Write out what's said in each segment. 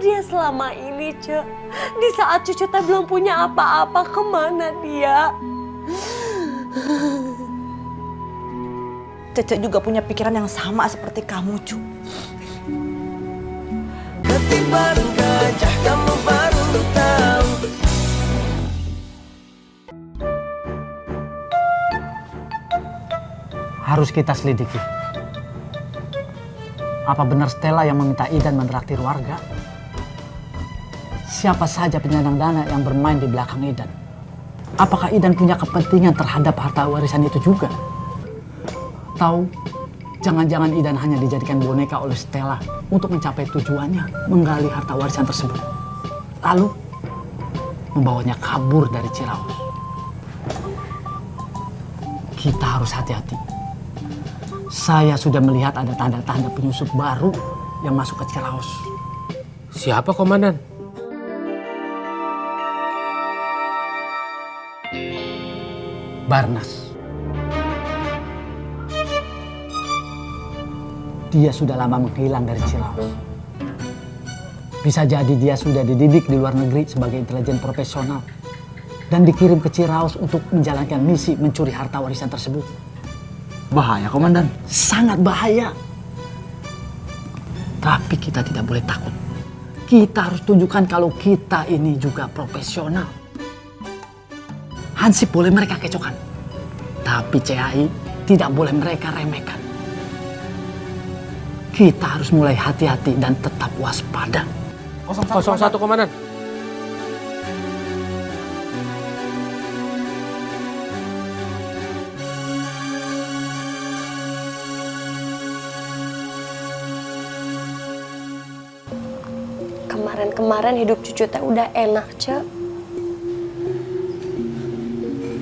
dia selama ini, Cek? Di saat cucu teh belum punya apa-apa, kemana dia? Cece juga punya pikiran yang sama seperti kamu, Cu. Ketiban gajah kamu baru tahu. Harus kita selidiki. Apa benar Stella yang meminta Idan menraktir warga? Siapa saja penyandang dana yang bermain di belakang Idan? Apakah Idan punya kepentingan terhadap harta warisan itu juga? Tahu, jangan-jangan Idan hanya dijadikan boneka oleh Stella untuk mencapai tujuannya, menggali harta warisan tersebut. Lalu, membawanya kabur dari Ciraus. Kita harus hati-hati. Saya sudah melihat ada tanda-tanda penyusup baru yang masuk ke Ciraus. Siapa, Komandan? Barnas. Dia sudah lama menghilang dari Ciraus. Bisa jadi dia sudah dididik di luar negeri sebagai intelijen profesional dan dikirim ke Ciraus untuk menjalankan misi mencuri harta warisan tersebut. Bahaya, Komandan. Sangat bahaya. Tapi kita tidak boleh takut. Kita harus tunjukkan kalau kita ini juga profesional. Hansip boleh mereka kecokan, tapi CAI tidak boleh mereka remehkan. Kita harus mulai hati-hati dan tetap waspada. 01 Komandan. Kemarin hidup cucu teh udah enak, Cek.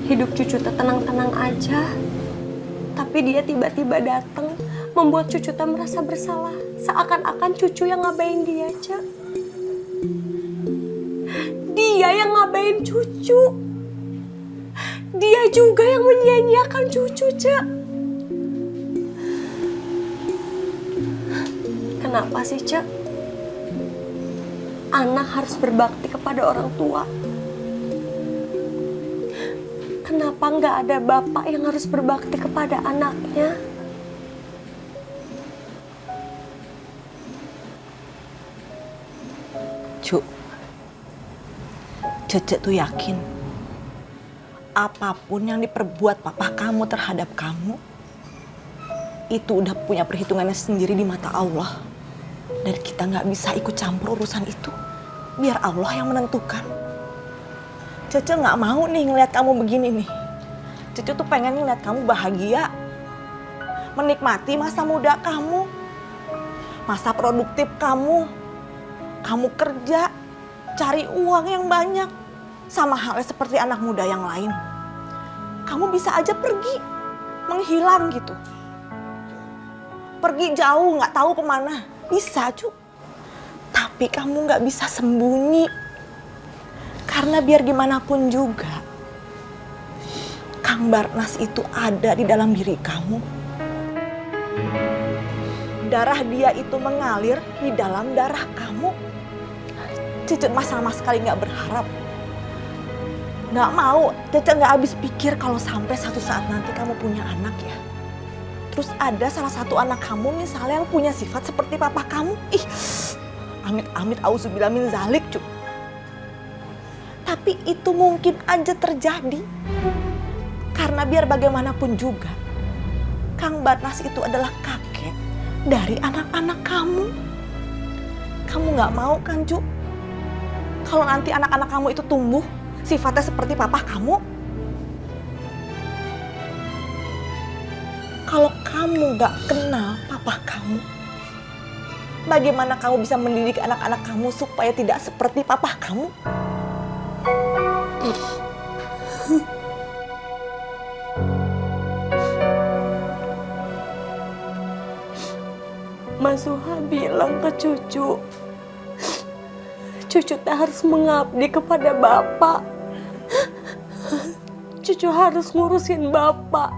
Hidup cucu teh tenang-tenang aja. Tapi dia tiba-tiba datang membuat cucu teh merasa bersalah. Seakan-akan cucu yang ngabain dia, Cek. Dia yang ngabain cucu. Dia juga yang menyia-nyiakan cucu, Cek. Kenapa sih, Cek? Anak harus berbakti kepada orang tua. Kenapa nggak ada bapak yang harus berbakti kepada anaknya? Cu, Cece tuh yakin apapun yang diperbuat papa kamu terhadap kamu itu udah punya perhitungannya sendiri di mata Allah. Dan kita nggak bisa ikut campur urusan itu. Biar Allah yang menentukan. Cece nggak mau nih ngeliat kamu begini nih. Cece tuh pengen ngeliat kamu bahagia. Menikmati masa muda kamu. Masa produktif kamu. Kamu kerja, cari uang yang banyak. Sama halnya seperti anak muda yang lain. Kamu bisa aja pergi, menghilang gitu. Pergi jauh, nggak tahu kemana. Bisa, Cu. Tapi kamu nggak bisa sembunyi. Karena biar gimana pun juga, Kang Barnas itu ada di dalam diri kamu. Darah dia itu mengalir di dalam darah kamu. Cece mah sama sekali nggak berharap. Nggak mau, Cece nggak habis pikir kalau sampai satu saat nanti kamu punya anak ya. Terus ada salah satu anak kamu misalnya yang punya sifat seperti papa kamu. Ih, amit-amit auzubillah min zalik, Cu. Tapi itu mungkin aja terjadi. Karena biar bagaimanapun juga, Kang Barnas itu adalah kakek dari anak-anak kamu. Kamu nggak mau kan, Cu? Kalau nanti anak-anak kamu itu tumbuh sifatnya seperti papa kamu. Kalau kamu gak kenal papa kamu, bagaimana kamu bisa mendidik anak-anak kamu supaya tidak seperti papa kamu? Mas Suha bilang ke cucu teh harus mengabdi kepada bapak. Cucu harus ngurusin bapak.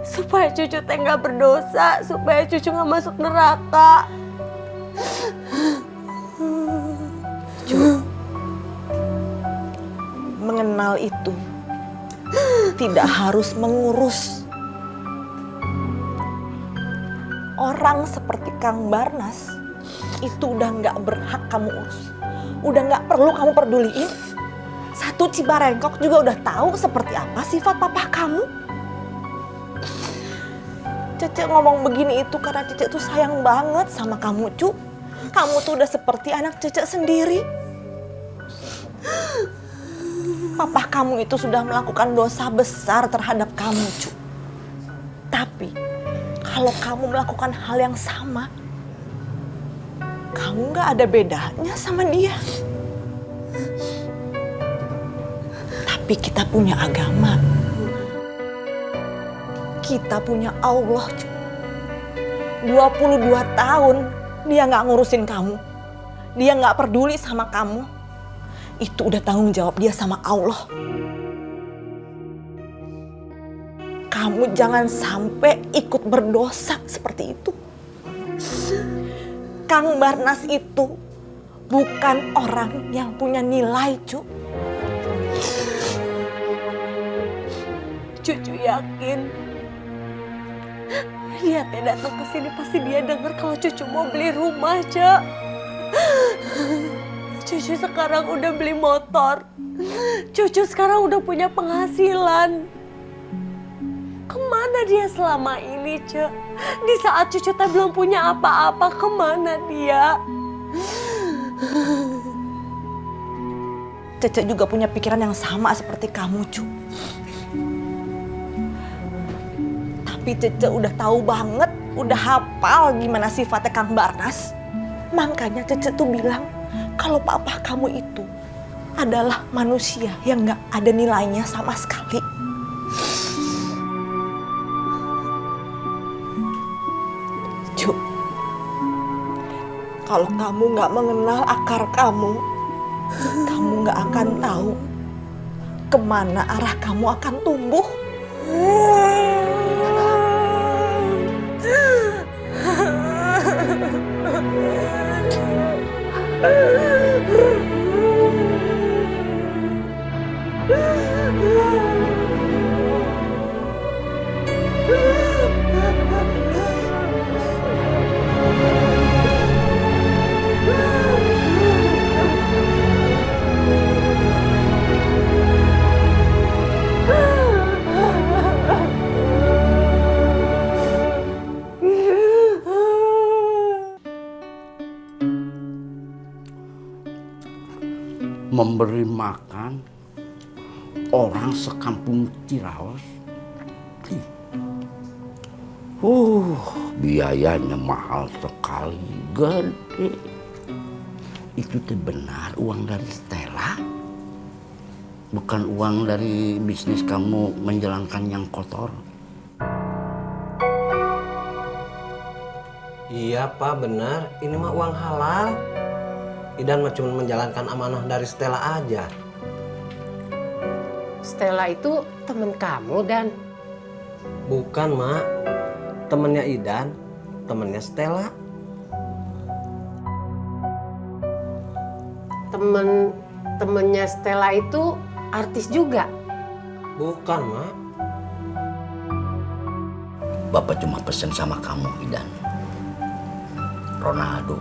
Supaya cucu teh nggak berdosa, supaya cucu nggak masuk neraka. Cu, mengenal itu tidak harus mengurus. Orang seperti Kang Barnas itu udah nggak berhak kamu urus. Udah nggak perlu kamu peduliin. Satu Cibarengkok juga udah tahu seperti apa sifat papa kamu. Cece ngomong begini itu karena Cece tuh sayang banget sama kamu, Cu. Kamu tuh udah seperti anak Cece sendiri. Papa kamu itu sudah melakukan dosa besar terhadap kamu, Cu. Tapi kalau kamu melakukan hal yang sama, kamu gak ada bedanya sama dia. Tapi kita punya agama. Kita punya Allah, Cu. 22 tahun dia gak ngurusin kamu. Dia gak peduli sama kamu. Itu udah tanggung jawab dia sama Allah. Kamu jangan sampai ikut berdosa seperti itu. Kang Barnas itu bukan orang yang punya nilai, Cu. Cucu yakin dia teh datang ke sini pasti dia dengar kalau cucu mau beli rumah, Cak. Cucu sekarang udah beli motor. Cucu sekarang udah punya penghasilan. Kemana dia selama ini, Cek? Di saat cucu teh belum punya apa-apa, kemana dia? Cece juga punya pikiran yang sama seperti kamu, Cu. Tapi Cece udah tahu banget, udah hafal gimana sifatnya Kang Barnas. Makanya Cece tuh bilang kalau papa kamu itu adalah manusia yang gak ada nilainya sama sekali. Cu, kalau kamu gak mengenal akar kamu gak akan tahu kemana arah kamu akan tumbuh. Memberi makan orang sekampung Ciraos, biayanya mahal sekali, gede. Itu tuh benar uang dari Stella, bukan uang dari bisnis kamu menjalankan yang kotor. Iya Pak, benar. Ini mah uang halal. Idan mah cuma menjalankan amanah dari Stella aja. Stella itu temen kamu, Dan? Bukan, Mak. Temennya Idan, temennya Stella. Temennya Stella itu artis juga? Bukan, Mak. Bapak cuma pesan sama kamu, Idan. Ronaldo,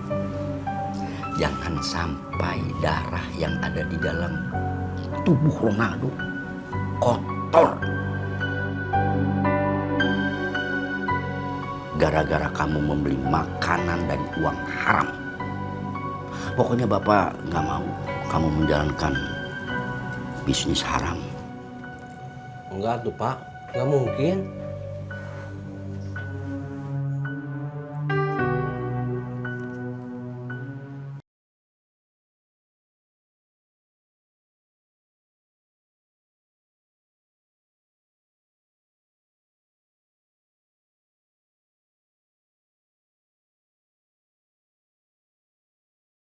jangan sampai darah yang ada di dalam tubuh Ronaldo kotor. Gara-gara kamu membeli makanan dari uang haram. Pokoknya Bapak nggak mau kamu menjalankan bisnis haram. Enggak tuh, Pak. Nggak mungkin.